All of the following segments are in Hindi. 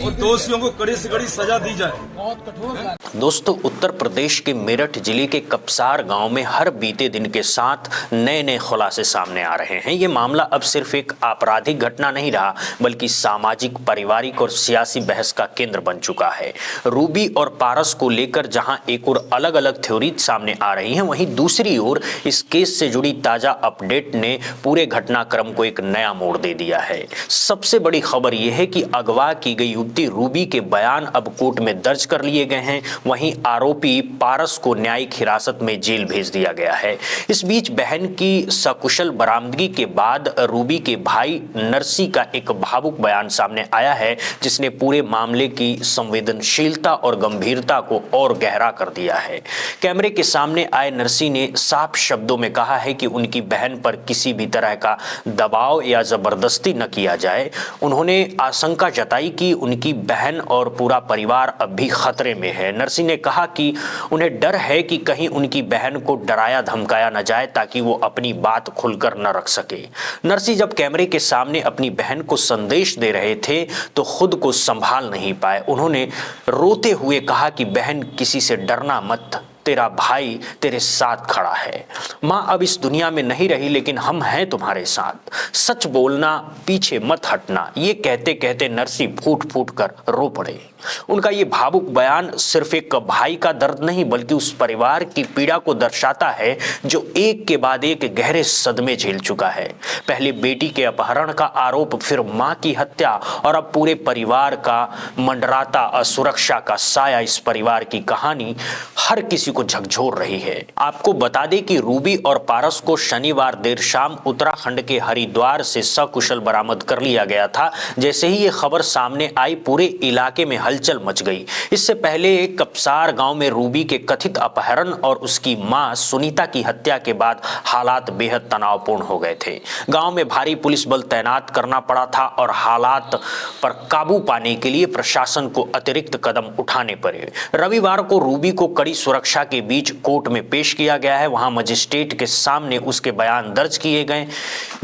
और दोषियों को कड़ी से कड़ी सजा दी जाए। बहुत कठोर। दोस्तों, उत्तर प्रदेश के मेरठ जिले के कपसार गांव में हर बीते दिन के साथ नए नए खुलासे सामने आ रहे हैं। ये मामला अब सिर्फ एक आपराधिक घटना नहीं रहा, बल्कि सामाजिक, पारिवारिक और सियासी बहस का केंद्र बन चुका है। रूबी और पारस को लेकर जहां एक और अलग अलग थ्योरी सामने आ रही हैं, वहीं दूसरी ओर इस केस से जुड़ी ताजा अपडेट ने पूरे घटनाक्रम को एक नया मोड़ दे दिया है। सबसे बड़ी खबर यह है कि अगवा की गई युवती रूबी के बयान अब कोर्ट में दर्ज कर लिए गए हैं। वहीं आरोपी पारस को न्यायिक हिरासत में जेल भेज दिया गया है। इस बीच बहन की सकुशल बरामदगी के बाद रूबी के भाई नरसी का एक भावुक बयान सामने आया है, जिसने पूरे मामले की संवेदनशीलता और गंभीरता को और गहरा कर दिया है। कैमरे के सामने आए नरसी ने साफ शब्दों में कहा है कि उनकी बहन पर किसी भी तरह का दबाव या जबरदस्ती न किया जाए। उन्होंने आशंका जताई कि उनकी बहन और पूरा परिवार अब भी खतरे में है। नरसी ने कहा कि उन्हें डर है कि कहीं उनकी बहन को डराया धमकाया न जाए, ताकि वो अपनी बात खुलकर न रख सके। नरसी जब कैमरे के सामने अपनी बहन को संदेश दे रहे थे तो खुद को संभाल नहीं पाए। उन्होंने रोते हुए कहा कि बहन, किसी से डरना मत, तेरा भाई तेरे साथ खड़ा है। माँ अब इस दुनिया में नहीं रही, लेकिन हम हैं तुम्हारे साथ। सच बोलना, पीछे मत हटना। ये कहते कहते नरसी फूट फूट कर रो पड़े। उनका ये भावुक बयान सिर्फ एक भाई का दर्द नहीं, बल्कि उस परिवार की पीड़ा को दर्शाता है जो एक के बाद एक गहरे सदमे झेल चुका है। पहले बेटी के अपहरण का आरोप, फिर माँ की हत्या, और अब पूरे परिवार का मंडराता असुरक्षा का साया। इस परिवार की कहानी हर किसी को झकझोर रही है। आपको बता दें कि रूबी और पारस को शनिवार देर शाम उत्तराखंड के हरिद्वार से सकुशल बरामद कर लिया गया था। जैसे ही ये खबर सामने आई, पूरे इलाके में हलचल मच गई। इससे पहले कपसार गांव में रूबी के कथित अपहरण और उसकी मां सुनीता की हत्या के बाद हालात बेहद तनावपूर्ण हो गए थे। गांव में भारी पुलिस बल तैनात करना पड़ा था और हालात पर काबू पाने के लिए प्रशासन को अतिरिक्त कदम उठाने पड़े। रविवार को रूबी को कड़ी सुरक्षा के बीच कोर्ट में पेश किया गया है। वहां मजिस्ट्रेट के सामने उसके बयान दर्ज किए गए।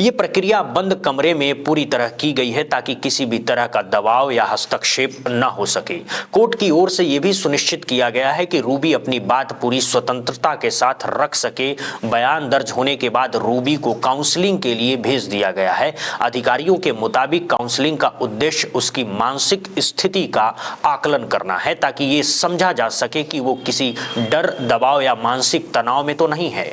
ये प्रक्रिया बंद कमरे में पूरी तरह की गई है, ताकि किसी भी तरह का दबाव या हस्तक्षेप न हो सके। कोर्ट की ओर से यह भी सुनिश्चित किया गया है कि रूबी अपनी बात पूरी स्वतंत्रता के साथ रख सके। बयान दर्ज होने के बाद रूबी को काउंसलिंग के लिए भेज दिया गया है। अधिकारियों के मुताबिक काउंसलिंग का उद्देश्य उसकी मानसिक स्थिति का आकलन करना है, ताकि ये समझा जा सके कि वो किसी डर, दबाव या मानसिक तनाव में तो नहीं है।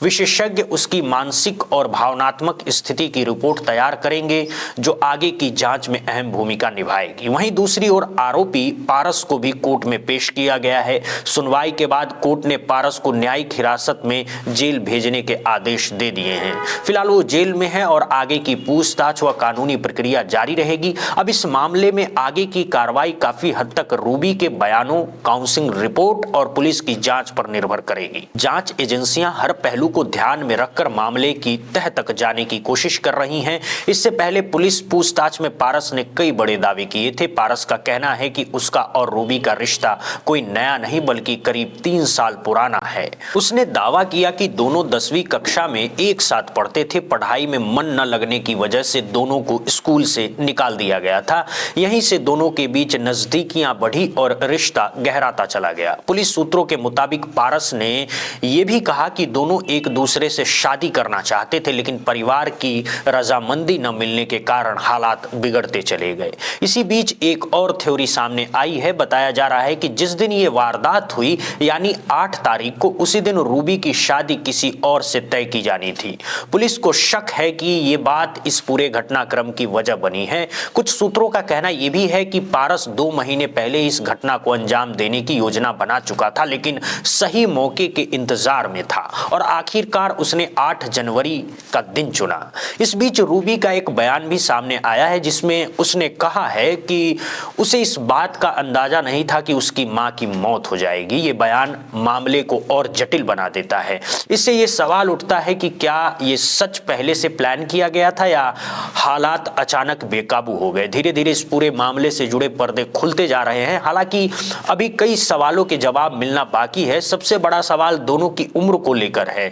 विशेषज्ञ उसकी मानसिक और भावनात्मक स्थिति की रिपोर्ट तैयार करेंगे, जो आगे की जांच में अहम भूमिका निभाएगी। वहीं दूसरी ओर आरोपी पारस को भी कोर्ट में पेश किया गया है। सुनवाई के बाद कोर्ट ने पारस को न्यायिक हिरासत में जेल भेजने के आदेश दे दिए हैं। फिलहाल वो जेल में है और आगे की पूछताछ व कानूनी प्रक्रिया जारी रहेगी। अब इस मामले में आगे की कार्रवाई काफी हद तक रूबी के बयानों, काउंसलिंग रिपोर्ट और पुलिस की जांच पर निर्भर करेगी। जांच एजेंसियां हर पहलू को ध्यान में रखकर मामले की तह तक जाने की कोशिश कर रही हैं। इससे पहले पुलिस पूछताछ में पारस ने कई बड़े दावे किए थे। पारस का कहना है कि उसका और रूबी का रिश्ता कोई नया नहीं, बल्कि करीब 3 साल पुराना है। उसने दावा किया कि दोनों 10वीं कक्षा में एक साथ पढ़ते थे। पढ़ाई में मन न लगने की वजह से दोनों को स्कूल से निकाल दिया गया था। यहीं से दोनों के बीच नजदीकियां बढ़ी और रिश्ता गहराता चला गया। पुलिस सूत्रों के मुताबिक पारस ने यह भी कहा कि दोनों एक दूसरे से शादी करना चाहते थे, लेकिन परिवार की रजामंदी न मिलने के कारण हालात बिगड़ते चले गए। इसी बीच एक और थ्योरी सामने आई है। बताया जा रहा है कि जिस दिन ये वारदात हुई, यानी 8 तारीख को, उसी दिन रूबी की शादी किसी और से तय की जानी थी। पुलिस को शक है कि ये बात इस पूरे घटनाक्रम की वजह बनी है। कुछ सूत्रों का कहना यह भी है कि पारस 2 महीने पहले इस घटना को अंजाम देने की योजना बना चुका था, लेकिन सही मौके के इंतजार में था और आखिरकार उसने 8 जनवरी का दिन चुना। इस बीच रूबी का एक बयान भी सामने आया है, जिसमें उसने कहा है कि उसे इस बात का अंदाजा नहीं था कि उसकी मां की मौत हो जाएगी। ये बयान मामले को और जटिल बना देता है। इससे ये सवाल उठता है कि क्या ये सच पहले से प्लान किया गया था या हालात अचानक बेकाबू हो गए। धीरे धीरे इस पूरे मामले से जुड़े पर्दे खुलते जा रहे हैं। हालांकि अभी कई सवालों के जवाब मिलना बाकी है। सबसे बड़ा सवाल दोनों की उम्र को लेकर है।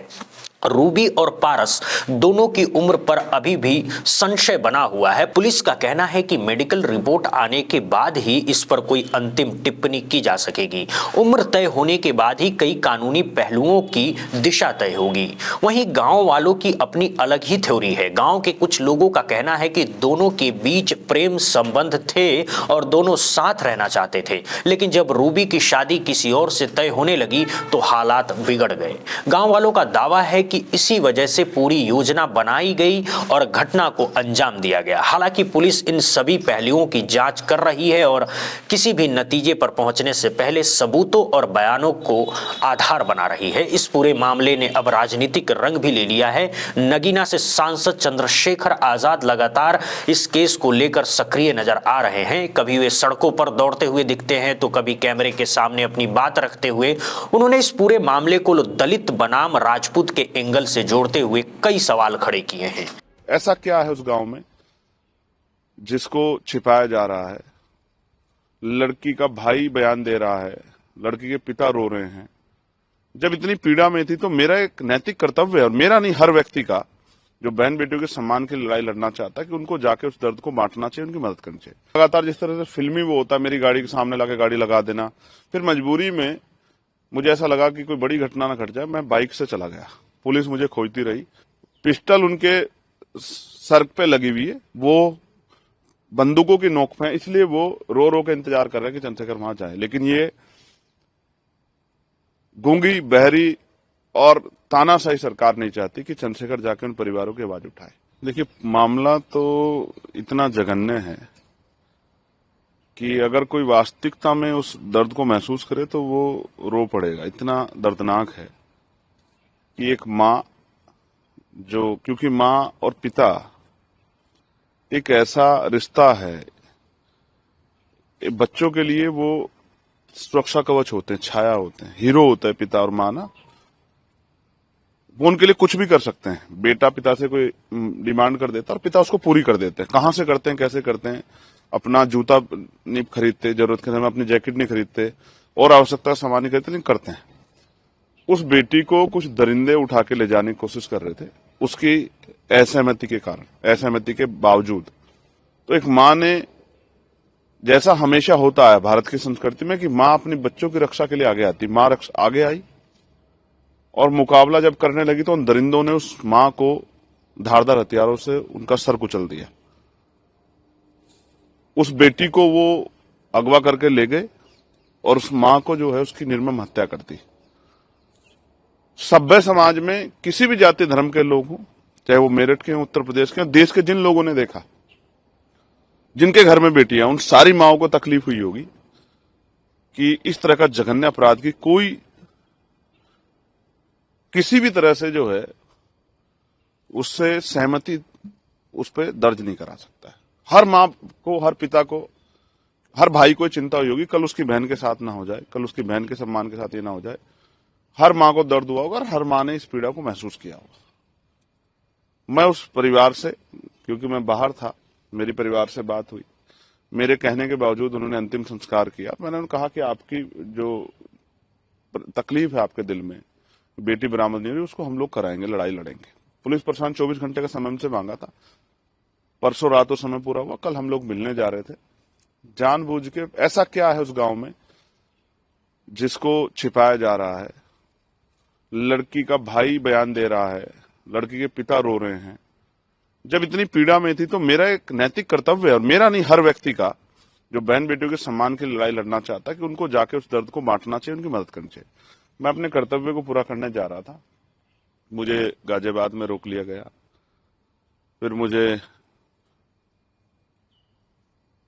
रूबी और पारस दोनों की उम्र पर अभी भी संशय बना हुआ है। पुलिस का कहना है कि मेडिकल रिपोर्ट आने के बाद ही इस पर कोई अंतिम टिप्पणी की जा सकेगी। उम्र तय होने के बाद ही कई कानूनी पहलुओं की दिशा तय होगी। वहीं गांव वालों की अपनी अलग ही थ्योरी है। गांव के कुछ लोगों का कहना है कि दोनों के बीच प्रेम संबंध थे और दोनों साथ रहना चाहते थे, लेकिन जब रूबी की शादी किसी और से तय होने लगी तो हालात बिगड़ गए। गांव वालों का दावा है कि इसी वजह से पूरी योजना बनाई गई और घटना को अंजाम दिया गया। हालांकि पुलिस इन सभी पहलुओं की जांच कर रही है और किसी भी नतीजे पर पहुंचने से पहले सबूतों और बयानों को आधार बना रही है। इस पूरे मामले ने अब राजनीतिक रंग भी ले लिया है। नगीना से सांसद चंद्रशेखर आजाद लगातार इस केस को लेकर सक्रिय नजर आ रहे हैं। कभी वे सड़कों पर दौड़ते हुए दिखते हैं तो कभी कैमरे के सामने अपनी बात रखते हुए उन्होंने इस पूरे मामले को दलित बनाम राजपूत के एंगल से जोड़ते हुए कई सवाल खड़े किए हैं। ऐसा क्या है उस गांव में जिसको छिपाया जा रहा है? लड़की का भाई बयान दे रहा है, लड़की के पिता रो रहे हैं। जब इतनी पीड़ा में थी तो मेरा एक नैतिक कर्तव्य है, और मेरा नहीं, हर व्यक्ति का, जो बहन बेटियों के सम्मान की लड़ाई लड़ना चाहता है, कि उनको जाके उस दर्द को बांटना चाहिए, उनकी मदद करनी चाहिए। लगातार जिस तरह से फिल्मी वो होता है, मेरी गाड़ी के सामने लाके गाड़ी लगा देना, फिर मजबूरी में मुझे ऐसा लगा कि कोई बड़ी घटना ना घट जाए, मैं बाइक से चला गया। पुलिस मुझे खोजती रही, पिस्टल उनके सर पे लगी हुई है, वो बंदूकों की नोक पे है, इसलिए वो रो रो के इंतजार कर रहे हैं कि चंद्रशेखर वहां जाए। लेकिन ये गूंगी, बहरी और तानाशाही सरकार नहीं चाहती कि चंद्रशेखर जाके उन परिवारों की आवाज उठाए। देखिए, मामला तो इतना जघन्य है कि अगर कोई वास्तविकता में उस दर्द को महसूस करे तो वो रो पड़ेगा। इतना दर्दनाक है कि एक माँ, जो, क्योंकि माँ और पिता एक ऐसा रिश्ता है, बच्चों के लिए वो सुरक्षा कवच होते हैं, छाया होते हैं, हीरो होता है पिता और माँ ना। वो उनके लिए कुछ भी कर सकते हैं। बेटा पिता से कोई डिमांड कर देता और पिता उसको पूरी कर देते हैं। कहां से करते हैं, कैसे करते हैं? अपना जूता नहीं खरीदते, जरूरत के समय अपनी जैकेट नहीं खरीदते और आवश्यकता का सामान नहीं खरीदते, लेकिन करते हैं। उस बेटी को कुछ दरिंदे उठा के ले जाने की कोशिश कर रहे थे, उसकी असहमति के कारण, असहमति के बावजूद। तो एक माँ ने, जैसा हमेशा होता है भारत की संस्कृति में कि माँ अपने बच्चों की रक्षा के लिए आगे आती, माँ आगे आई और मुकाबला जब करने लगी तो उन दरिंदों ने उस माँ को धारदार हथियारों से उनका सर कुचल दिया। उस बेटी को वो अगवा करके ले गए और उस माँ को जो है उसकी निर्मम हत्या कर दी। सभ्य समाज में किसी भी जाति धर्म के लोग हों, चाहे वो मेरठ के हों, उत्तर प्रदेश के हों, देश के जिन लोगों ने देखा, जिनके घर में बेटियां, उन सारी माओं को तकलीफ हुई होगी कि इस तरह का जघन्य अपराध की कोई किसी भी तरह से जो है उससे सहमति उस पर दर्ज नहीं करा सकता है। हर माँ को, हर पिता को, हर भाई को चिंता हुई होगी कल उसकी बहन के साथ ना हो जाए, कल उसकी बहन के सम्मान के साथ ये ना हो जाए। हर माँ को दर्द हुआ होगा और हर माँ ने इस पीड़ा को महसूस किया होगा। मैं उस परिवार से, क्योंकि मैं बाहर था, मेरी परिवार से बात हुई, मेरे कहने के बावजूद उन्होंने अंतिम संस्कार किया। मैंने उन्हें कहा कि आपकी जो तकलीफ है आपके दिल में, बेटी बरामद नहीं हुई, उसको हम लोग कराएंगे, लड़ाई लड़ेंगे। पुलिस प्रशासन 24 घंटे का समय हमसे मांगा था, परसों रात वो समय पूरा हुआ, कल हम लोग मिलने जा रहे थे। जानबूझ के, ऐसा क्या है उस गांव में जिसको छिपाया जा रहा है? लड़की का भाई बयान दे रहा है, लड़की के पिता रो रहे हैं। जब इतनी पीड़ा में थी तो मेरा एक नैतिक कर्तव्य है, और मेरा नहीं, हर व्यक्ति का, जो बहन बेटियों के सम्मान की लड़ाई लड़ना चाहता है, कि उनको जाके उस दर्द को बांटना चाहिए, उनकी मदद करनी चाहिए। मैं अपने कर्तव्य को पूरा करने जा रहा था, मुझे गाजियाबाद में रोक लिया गया, फिर मुझे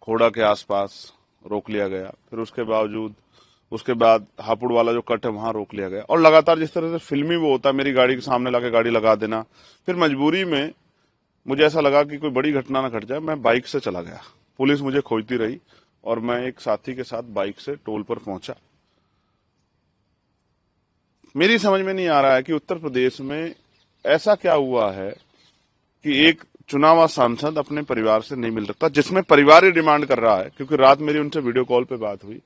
खोड़ा के आसपास रोक लिया गया, फिर उसके बाद हापुड़ वाला जो कट है वहां रोक लिया गया। और लगातार जिस तरह से फिल्मी वो होता है, मेरी गाड़ी के सामने लाके गाड़ी लगा देना, फिर मजबूरी में मुझे ऐसा लगा कि कोई बड़ी घटना ना घट जाए, मैं बाइक से चला गया। पुलिस मुझे खोजती रही और मैं एक साथी के साथ बाइक से टोल पर पहुंचा। मेरी समझ में नहीं आ रहा है कि उत्तर प्रदेश में ऐसा क्या हुआ है कि एक चुनावा सांसद अपने परिवार से नहीं मिल सकता, जिसमें परिवार ही डिमांड कर रहा है। क्योंकि रात मेरी उनसे वीडियो कॉल पे बात हुई,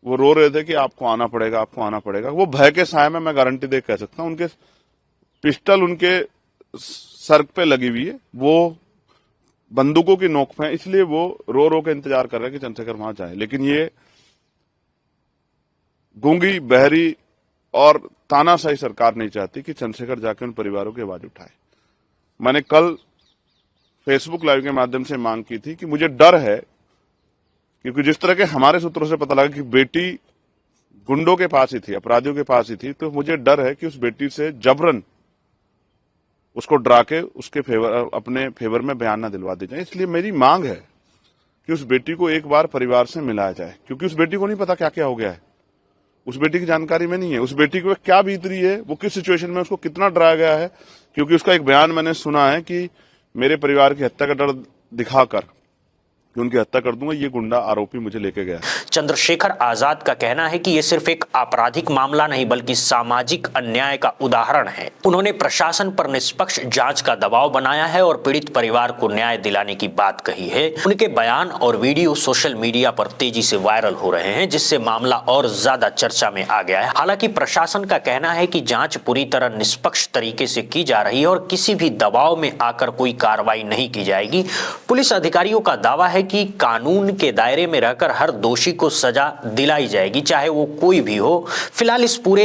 वो रो रहे थे कि आपको आना पड़ेगा, आपको आना पड़ेगा। वो भय के साए में, मैं गारंटी दे कह सकता हूं, उनके पिस्टल उनके सर पे लगी हुई है, वो बंदूकों की नोक पे है, इसलिए वो रो रो के इंतजार कर रहे हैं कि चंद्रशेखर वहां जाए। लेकिन ये गूंगी, बहरी और तानाशाही सरकार नहीं चाहती कि चंद्रशेखर जाके उन परिवारों की आवाज उठाए। मैंने कल फेसबुक लाइव के माध्यम से मांग की थी कि मुझे डर है, क्योंकि जिस तरह के हमारे सूत्रों से पता लगा कि बेटी गुंडों के पास ही थी, अपराधियों के पास ही थी, तो मुझे डर है कि उस बेटी से जबरन उसको डरा के उसके अपने फेवर में बयान न दिलवा दी जाए। इसलिए मेरी मांग है कि उस बेटी को एक बार परिवार से मिलाया जाए, क्योंकि उस बेटी को नहीं पता क्या क्या हो गया है, उस बेटी की जानकारी में नहीं है, उस बेटी को क्या बीत रही है, वो किस सिचुएशन में उसको कितना डराया गया है। क्योंकि उसका एक बयान मैंने सुना है कि मेरे परिवार की हत्या का डर दिखाकर कि उनकी हत्या कर दूंगा, ये गुंडा आरोपी मुझे लेके गया। चंद्रशेखर आजाद का कहना है कि यह सिर्फ एक आपराधिक मामला नहीं बल्कि सामाजिक अन्याय का उदाहरण है। उन्होंने प्रशासन पर निष्पक्ष जांच का दबाव बनाया है और पीड़ित परिवार को न्याय दिलाने की बात कही है। उनके बयान और वीडियो सोशल मीडिया पर तेजी से वायरल हो रहे हैं, जिससे मामला और ज्यादा चर्चा में आ गया है। हालांकि प्रशासन का कहना है कि जांच पूरी तरह निष्पक्ष तरीके से की जा रही है और किसी भी दबाव में आकर कोई कार्रवाई नहीं की जाएगी। पुलिस अधिकारियों का दावा है कि कानून के दायरे में रहकर हर दोषी को सजा दिलाई जाएगी, चाहे वो कोई भी हो। फिलहाल इस पूरे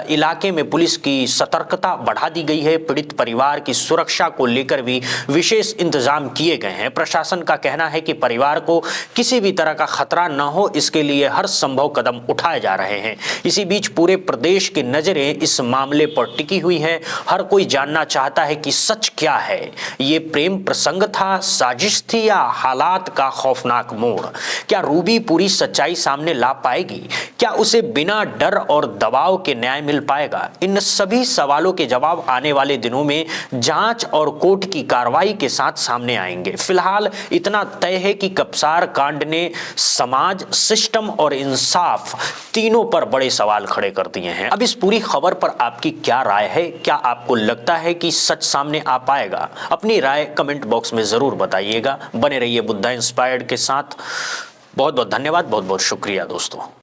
इलाके में पुलिस की सतर्कता बढ़ा दी गई है। पीड़ित परिवार की सुरक्षा को लेकर भी विशेष इंतजाम किए गए हैं। प्रशासन का कहना है कि परिवार को किसी भी तरह का खतरा न हो, इसके लिए हर संभव कदम उठाए जा रहे हैं। इसी बीच पूरे प्रदेश की नजरें इस मामले पर टिकी हुई है। हर कोई जानना चाहता है कि सच क्या है, ये प्रेम प्रसंग था, साजिश थी या हालात का खौफनाक मोड़। क्या रूबी पूरी सच्चाई सामने ला पाएगी? क्या उसे बिना डर और दबाव के न्याय मिल पाएगा? इन सभी सवालों के जवाब आने वाले दिनों में जांच और कोर्ट की कार्रवाई के साथ सामने आएंगे। फिलहाल इतना तय है कि कपसार कांड ने समाज, सिस्टम और इंसाफ तीनों पर बड़े सवाल खड़े कर दिए हैं। अब इस पूरी खबर पर आपकी क्या राय है? क्या आपको लगता है कि सच सामने आ पाएगा? अपनी राय कमेंट बॉक्स में जरूर बताइएगा। बने रहिए बुद्धा इंस्पायर्ड के साथ। बहुत बहुत धन्यवाद, बहुत बहुत शुक्रिया दोस्तों।